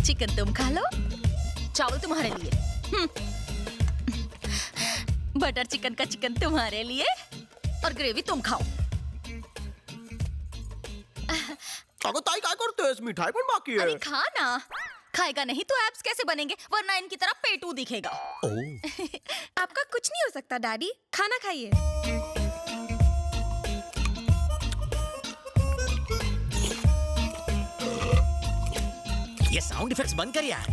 Chicken तुम खा लो, चावल तुम्हारे लिए, बटर चिकन का चिकन तुम्हारे लिए और ग्रेवी तुम खाओ। अगं ताई काय करतेस? मिठाई पण बाकी है। अरे खा ना, खाएगा नहीं तो एब्स कैसे बनेंगे, वरना इनकी तरह पेटू दिखेगा। आपका कुछ नहीं हो सकता डैडी, खाना खाइए। ये साउंड इफेक्ट्स बंद कर यार।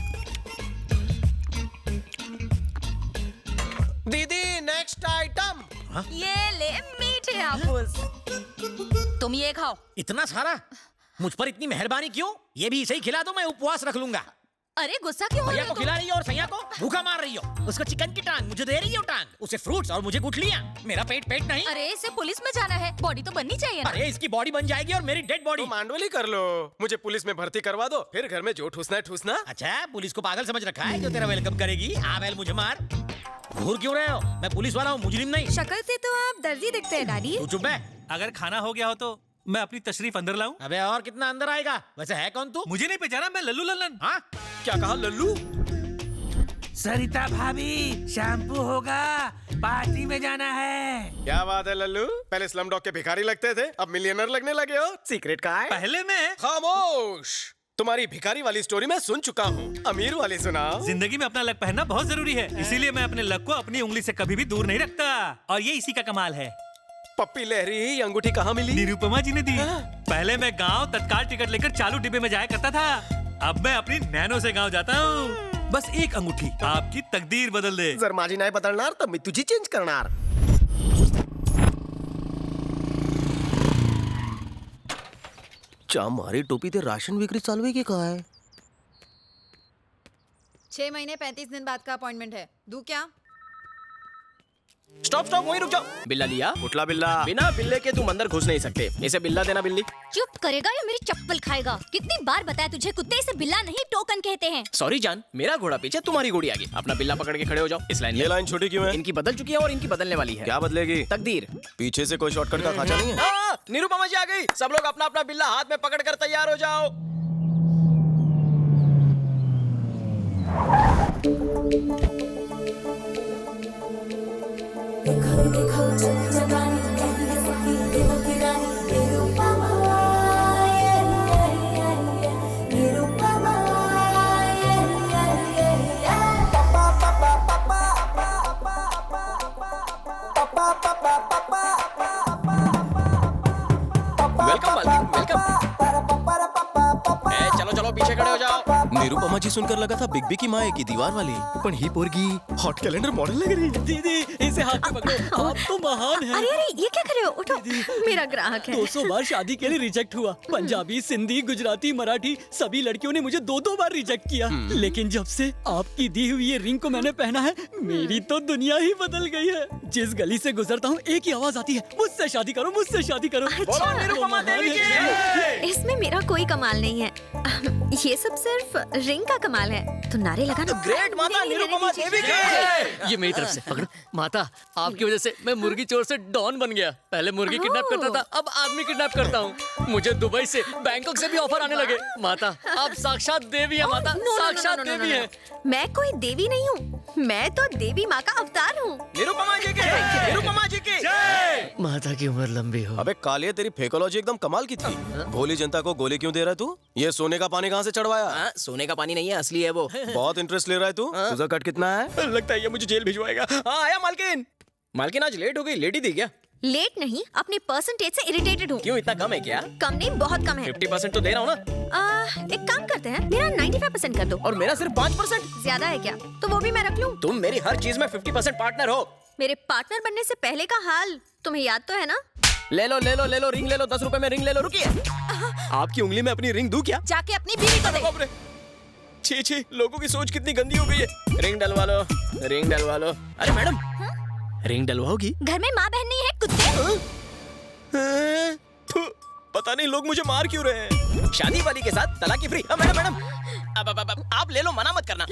दीदी नेक्स्ट आइटम। ये ले मीठे हापुस, तुम ये खाओ। इतना सारा? मुझ पर इतनी मेहरबानी क्यों? ये भी सही खिला दो, मैं उपवास रख लूंगा। अरे गुस्सा क्यों हो रहे भैया हो को तुम? खिला रही हो और सैया को भूखा मार रही हो। उसको चिकन की टांग, मुझे दे रही हो टांग, उसे फ्रूट्स और मुझे गुठलियां। मेरा पेट नहीं। अरे इसे पुलिस में जाना है, बॉडी तो बननी चाहिए ना। अरे इसकी बॉडी बन जाएगी और मेरी डेड बॉडी। तो मांडवली कर लो, मुझे पुलिस में भर्ती करवा दो, फिर घर में जो ठूसना है ठूसना। अच्छा, पुलिस को पागल समझ रखा है जो तेरा वेलकम करेगी। आ बैल मुझे मार। घूर क्यों रहे हो? मैं पुलिस वाला हूँ, मुजरिम नहीं। शक्ल से तो आप दर्जी दिखते हैं डैडी। तू चुप है। अगर खाना हो गया हो तो मैं अपनी तशरीफ अंदर लाऊं? अबे और कितना अंदर आएगा? वैसे है कौन तू? मुझे नहीं पहचाना, मैं लल्लू लल्लन। हाँ? क्या कहा लल्लू? सरिता भाभी, शैम्पू होगा, पार्टी में जाना है। क्या बात है लल्लू, पहले स्लम डॉग के भिखारी लगते थे, अब मिलियनर लगने लगे हो। सीक्रेट का है? पहले मैं खामोश, तुम्हारी भिखारी वाली स्टोरी मैं सुन चुका हूँ, अमीर वाली सुनाओ। जिंदगी में अपना लक पहनना बहुत जरूरी है, इसीलिए मैं अपने लक को अपनी उंगली से कभी भी दूर नहीं रखता। और ये इसी का कमाल है। पप्पी लहरी, ये अंगूठी कहाँ मिली? निरुपमा जी ने दी। पहले मैं गांव तत्काल टिकट लेकर चालू डिब्बे में जाया करता था, अब मैं अपनी नैनो से गांव जाता हूँ। बस एक अंगूठी आपकी तकदीर बदल दे। जर माझी नाही बदलणार तर मी तुझी चेंज करणार। चा मारी टोपी ते राशन विक्री चालू आहे की काय? 6 महीने 35 दिन बाद का अपॉइंटमेंट है, दूं क्या? स्टॉप स्टॉप, वहीं रुक जाओ। बिल्ला लिया? कुठला बिल्ला? बिना बिल्ले के तुम अंदर घुस नहीं सकते। इसे बिल्ला देना बिल्ली। चुप करेगा या मेरी चप्पल खाएगा? कितनी बार बताया तुझे, कुत्ते इसे बिल्ला नहीं टोकन कहते हैं। सॉरी जान, मेरा घोड़ा पीछे, तुम्हारी घोड़ी आगे। अपना बिल्ला पकड़ के खड़े हो जाओ। इस लाइन ये लाइन छोटी क्यों है? इनकी बदल चुकी है और इनकी बदलने वाली है। क्या बदलेगी? तकदीर। पीछे से कोई शॉर्टकट का खाचा नहीं है? निरुपमा जी आ गई। सब लोग अपना अपना बिल्ला हाथ में पकड़ कर तैयार हो जाओ। वेलकम मालकिन, वेलकम। चलो चलो पीछे खड़े हो जाओ। निरुपमा जी सुनकर लगा था बिग बी की माँ है की दीवार वाली, पण ही पोरगी हॉट कैलेंडर मॉडल लग रही है। दीदी इसे हाथ में पकड़ो, आप तो महान हैं। अरे अरे ये क्या कर रहे हो? उठो, मेरा ग्राहक है। 200 बार शादी के लिए रिजेक्ट हुआ। पंजाबी, सिंधी, गुजराती, मराठी सभी लड़कियों ने मुझे 2-2 बार रिजेक्ट किया, लेकिन जब से आपकी दी हुई ये रिंग को मैंने पहना है, मेरी तो दुनिया ही बदल गई है। जिस गली से गुजरता हूँ एक ही आवाज आती है, मुझसे शादी करो, मुझसे शादी करो। अच्छा, निरुपमा देवी की। इसमें मेरा कोई कमाल नहीं है, ये सब सिर्फ रिंग का कमाल है। तो नारे लगाना। ग्रेट माता निरुपमा देवी की। ये मेरी तरफ से पकड़ो। माता, आपकी वजह से मैं मुर्गी चोर से डॉन बन गया। पहले मुर्गी किडनैप करता था, अब आदमी किडनैप करता हूँ। मुझे दुबई से, बैंकॉक से भी ऑफर आने लगे। माता, आप साक्षात देवी है। माता, साक्षात देवी है। मैं कोई देवी नहीं हूँ, मैं तो देवी माँ का अवतार हूँ। निरुपमा जी की, निरुपमा जी की। माता की उम्र लंबी हो। अबे कालिया, तेरी फेकोलॉजी एकदम कमाल की थी। भोली जनता को गोली क्यों दे रहा है तू? ये सोने का पानी कहाँ से चढ़वाया? सोने का पानी नहीं है, असली है वो। बहुत इंटरेस्ट ले रहा है तू। तुझा कट कितना है? लगता है ये मुझे जेल भिजवाएगा। हाँ आया मालकिन। मालकिन आज लेट हो गई, लेट ही थी क्या? लेट नहीं, अपने परसेंटेज से इरिटेटेड हूँ। क्यों, इतना कम है क्या? कम नहीं, बहुत कम है। 50% तो दे रहा हूँ ना। एक काम करते हैं, मेरा 95% कर दो। और मेरा सिर्फ 5%। ज्यादा है क्या? तो वो भी मैं रख लूँ। तुम मेरी हर चीज में 50% पार्टनर हो। मेरे पार्टनर बनने से पहले का हाल तुम्हें याद तो है ना? ले लो ले लो ले लो, रिंग ले लो, 10 रुपए में रिंग ले लो। रुकिए, आपकी उंगली में अपनी रिंग दूं क्या? जाके अपनी बीवी को दे। बाप रे, छी छी, लोगों की सोच कितनी गंदी हो गई है। रिंग डलवा लो, रिंग डलवा लो। अरे मैडम, रिंग डलवाओगी? घर में माँ बहन नहीं है कुत्ते। पता नहीं लोग मुझे मार क्यों रहे हैं। शादी वाली के साथ तलाक फ्री। मैडम मैडम, अब आप ले लो, मना मत करना।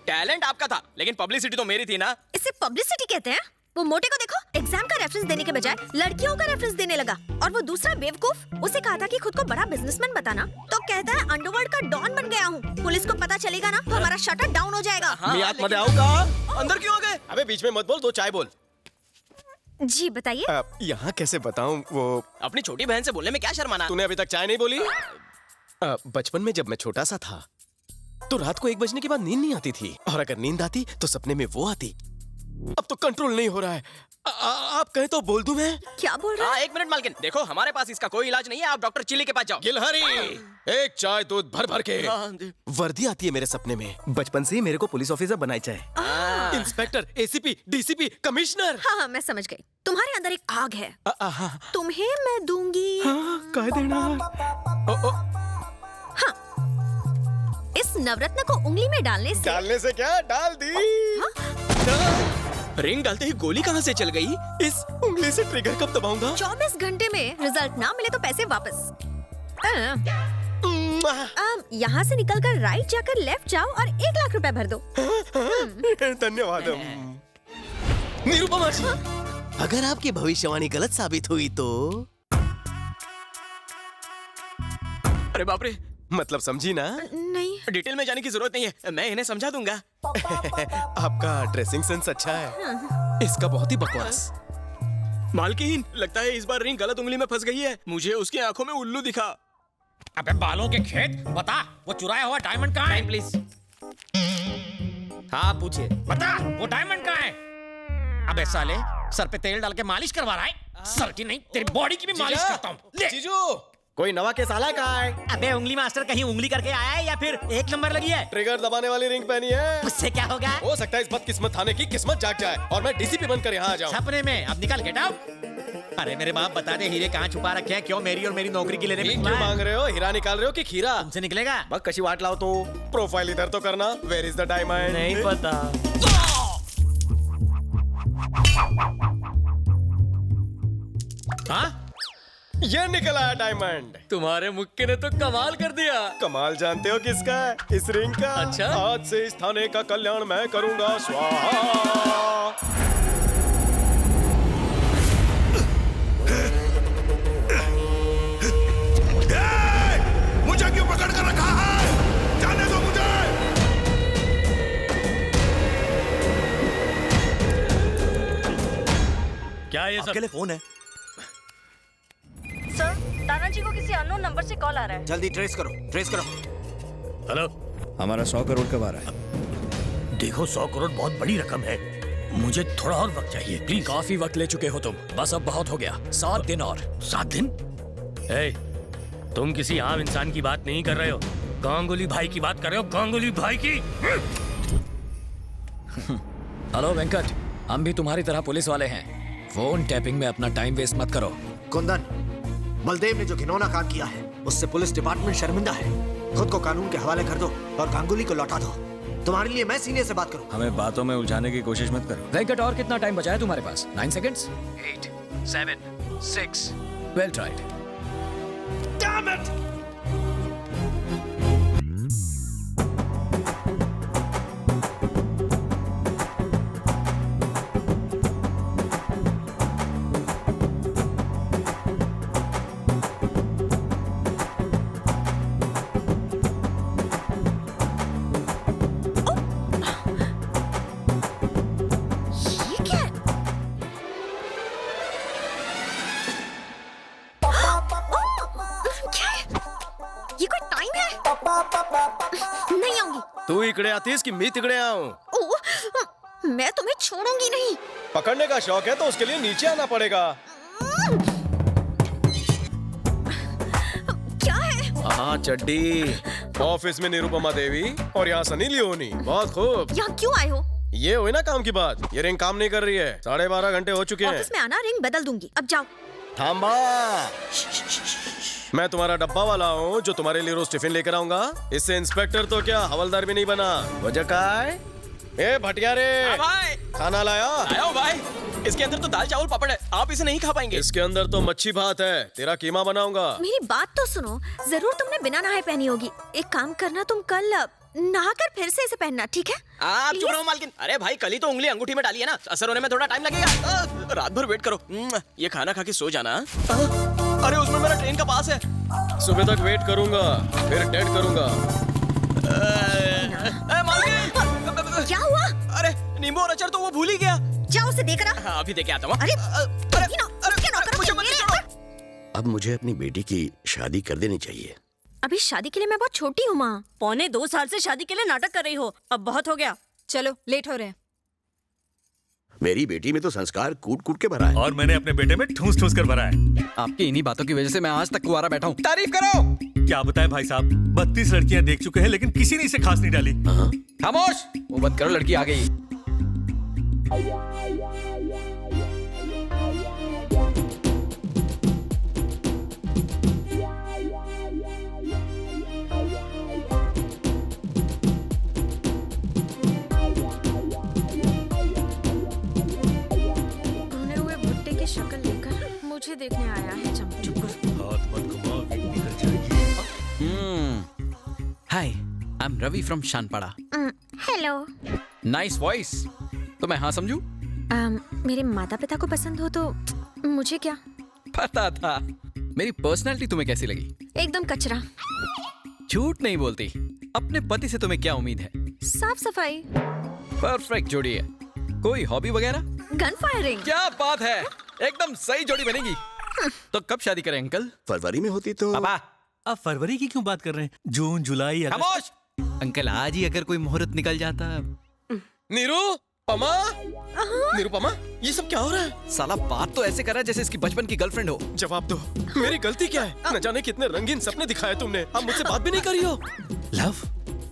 टैलेंट आपका था, लेकिन पब्लिसिटी तो मेरी थी ना। इसे पब्लिसिटी कहते हैं? वो मोटे को देखो, एग्जाम का रेफरेंस देने के बजाय लड़कियों का रेफरेंस देने लगा। और वो दूसरा बेवकूफ, उसे कहा था कि खुद को बड़ा बिजनेसमैन बताना, तो कहता है अंडरवर्ल्ड का डॉन बन गया हूँ। पुलिस को पता चलेगा ना तो हमारा शटर डाउन हो जाएगा। मियाँ मत आऊंगा। अंदर क्यों आ गए? अबे बीच में मत बोल, 2 चाय बोल। जी बताइए। यहाँ कैसे बताऊं? वो अपनी छोटी बहन से बोलने में क्या शर्माना? तूने अभी तक चाय नहीं बोली? बचपन में जब मैं छोटा सा था तो रात को 1 बजने के बाद नींद नहीं आती थी, और अगर नींद आती तो सपने में वो आती। अब तो कंट्रोल नहीं हो रहा है। आप कहें तो बोल दूं मैं? क्या बोल रहा हाँ 1 मिनट मालकिन, देखो हमारे पास इसका कोई इलाज नहीं है, आप डॉक्टर चिली के पास जाओ। गिलहरी, एक चाय दूध भर भर के। वर्दी आती है मेरे सपने में। बचपन से ही मेरे को पुलिस ऑफिसर बनाई चाहे। Inspector, ACP, DCP, commissioner. हाँ, मैं समझ गई। तुम्हारे अंदर एक आग है, तुम्हें मैं दूंगी। कह देना। इस नवरत्न को उंगली में डालने से क्या? डाल दी। रिंग डालते ही गोली कहाँ से चल गई? इस उंगली से ट्रिगर कब दबाऊंगा? 24 घंटे में रिजल्ट ना मिले तो पैसे वापस। यहाँ से निकलकर राइट जाकर लेफ्ट जाओ और 1 लाख रुपए भर दो। धन्यवाद। निरुपमा जी, अगर आपकी भविष्यवाणी गलत साबित हुई तो? अरे बाप रे, मतलब समझी ना? नहीं। डिटेल में जाने की जरूरत नहीं है, मैं इन्हें समझा दूंगा। आपका ड्रेसिंग सेंस अच्छा है, इसका बहुत ही बकवास। मालकिन, लगता है इस बार रिंग गलत उंगली में फंस गई है। मुझे उसकी आंखों में उल्लू दिखा। अबे बालों के खेत, बता वो चुराया हुआ डायमंड कहाँ है? प्लीज। हाँ पूछिए। बता वो डायमंड कहाँ है? अबे साले, सर पे तेल डाल के मालिश करवा रहा है? सर की नहीं, तेरी बॉडी की भी मालिश करता हूँ। ले। जीजू, कोई नवा केस आला कहाँ है? अबे उंगली मास्टर कहीं उंगली करके आया है या फिर 1 नंबर लगी है? ट्रिगर दबाने वाली रिंग पहनी है। उससे क्या होगा? हो सकता है इस बदकिस्मत थाने की किस्मत जाग जाए और मैं डीसीपी बनकर यहाँ आ जाऊँ। सपने में। अब निकल, गेट आउट। अरे मेरे बाप, बता दे हीरे कहाँ छुपा रखे हैं? क्यों मेरी और मेरी नौकरी की लेने में क्यों मांग रहे हो? हीरा निकाल रहे हो कि खीरा? तुमसे निकलेगा? बस कशी वाट लाओ तो। प्रोफाइल इधर तो करना। Where is the diamond? नहीं पता। हाँ? ये निकला है डायमंड। तुम्हारे मुक्के ने तो कमाल कर दिया। कमाल जानते हो किसका है? इस रिंग का। अच्छा? आज से इस थाने का कल्याण मैं करूंगा। स्वाहा। मुझे क्यों पकड़ कर रखा है? जाने दो मुझे। क्या ये सब? अकेले फोन है। सर, तानाजी को किसी अननोन नंबर से कॉल आ रहा है। जल्दी ट्रेस करो, ट्रेस करो। हेलो, हमारा 100 करोड़ कब आ रहा है? देखो 100 करोड़ बहुत बड़ी रकम है, मुझे थोड़ा और वक्त चाहिए प्लीज। काफी वक्त ले चुके हो तुम, बस अब बहुत हो गया। 7 दिन और। 7 दिन? तुम किसी आम इंसान की बात नहीं कर रहे हो, गांगुली भाई की बात कर रहे हो। गांगुली भाई की। हेलो वेंकट, हम भी तुम्हारी तरह पुलिस वाले हैं। फोन टैपिंग में अपना टाइम वेस्ट मत करो। कुंदन, बलदेव ने जो घिनौना काम किया है उससे पुलिस डिपार्टमेंट शर्मिंदा है। खुद को कानून के हवाले कर दो और गांगुली को लौटा दो। तुम्हारे लिए मैं सीनियर से बात करूं। हमें बातों में उलझाने की कोशिश मत करो। वेंकट, और कितना टाइम बचा है तुम्हारे पास? 9 seconds. 8, 7, 6। Well tried. Damn it! नहीं आऊंगी। तू इकड़े आतीस कि मैं तिकड़े आऊं? मैं तुम्हें छोड़ूंगी नहीं। पकड़ने का शौक है तो उसके लिए नीचे आना पड़ेगा। क्या है? हाँ, चड्डी। ऑफिस में निरुपमा देवी और यहाँ सनी लियोनी। बहुत खूब। यहाँ क्यों आए हो? ये हुई ना काम की बात। ये रिंग काम नहीं कर रही है। 12.5 घंटे हो चुके हैं। ऑफिस में आना, रिंग बदल दूंगी। अब जाओ। थांबा। मैं तुम्हारा डब्बा वाला हूँ जो तुम्हारे लिए रोज टिफिन लेकर आऊंगा। इससे इंस्पेक्टर तो क्या, हवलदार भी नहीं बना। वजह का है? ए भटिया रे, भाई खाना लाया? आया भाई। इसके अंदर तो दाल चावल पापड़ है, आप इसे नहीं खा पाएंगे। इसके अंदर तो मच्छी भात है, तेरा कीमा बनाऊंगा। मेरी बात तो सुनो, जरूर तुमने बिना नहाए पहनी होगी। एक काम करना, तुम कल नहाकर फिर से इसे पहनना, ठीक है? आप चुप रहो मालकिन। अरे भाई कल ही तो उंगली अंगूठी में डाली है ना, असर होने में थोड़ा टाइम लगेगा। रात भर वेट करो। ये खाना खा के सो जाना। अरे उसमें मेरा ट्रेन का पास है। सुबह तक वेट करूंगा, फिर डेट करूंगा। मालकिन क्या हुआ? अरे नींबू और अचार तो वो भूल ही गया। जाओ उसे देकर आ। हाँ, अभी देके आता हूँ। अब मुझे अपनी बेटी की शादी कर देनी चाहिए। अभी शादी के लिए मैं बहुत छोटी हूँ माँ। 2.25 साल से शादी के लिए नाटक कर रही हो, अब बहुत हो गया। चलो लेट हो रहे हैं। मेरी बेटी में तो संस्कार कूट कूट के भरा है। और मैंने अपने बेटे में ठूस ठूस कर भरा है। आपकी इन्हीं बातों की वजह से मैं आज तक कुंवारा बैठा हूँ। तारीफ करो। क्या बताएं भाई साहब, 32 लड़कियां देख चुके हैं लेकिन किसी ने इसे खास नहीं डाली। खामोश, वो मत करो, लड़की आ गई। शक्ल लेकर मुझे देखने आया है चमचुकुर। हाथ मत घुमाओ, बिगड़ी कर जाएगी। Hi, I am Ravi from Shanpada. Hello. Nice voice. तो मैं हाँ समझू? मेरे माता पिता को पसंद हो तो मुझे क्या पता था। मेरी पर्सनालिटी तुम्हें कैसी लगी? एकदम कचरा। झूठ नहीं बोलती। अपने पति से तुम्हें क्या उम्मीद है? साफ सफाई। परफेक्ट जोड़ी है। कोई हॉबी वगैरह? Gun firing. क्या बात है, एकदम सही जोड़ी बनेगी। तो कब शादी करें अंकल? फरवरी में होती तो। पापा, अब फरवरी की क्यों बात कर रहे हैं? जून, जुलाई, खामोश। अंकल आज ही अगर कोई मुहूर्त निकल जाता। निरुपमा, निरुपमा, ये सब क्या हो रहा है? साला बात तो ऐसे कर रहा है जैसे इसकी बचपन की गर्लफ्रेंड हो। जवाब दो, मेरी गलती क्या है? न जाने कितने रंगीन सपने दिखाए तुमने, अब मुझसे बात भी नहीं करी हो। लव,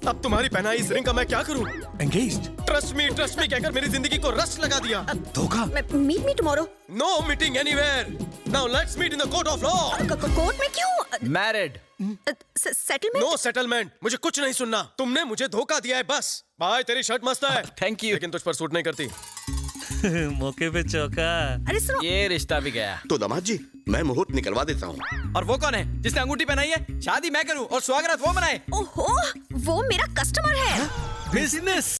अब तुम्हारी पहनाई इस रिंग का मैं क्या करूं? एंगेज्ड। ट्रस्ट मी कहकर मेरी जिंदगी को रस लगा दिया। धोखा। Meet me tomorrow. No meeting anywhere. Now let's meet in the court of law. Court में क्यों? मैरिड। सेटलमेंट? नो सेटलमेंट, मुझे कुछ नहीं सुनना। तुमने मुझे धोखा दिया है बस। भाई तेरी शर्ट मस्त है। Thank you. लेकिन तुझ पर सूट नहीं करती। मौके पे चौका। अरे सुनो, ये रिश्ता भी गया। तो दामाद जी, मैं मुहूर्त निकलवा देता हूँ। और वो कौन है जिसने अंगूठी पहनाई है? शादी मैं करूँ और स्वागत वो मनाए। ओहो, वो मेरा कस्टमर है। बिजनेस।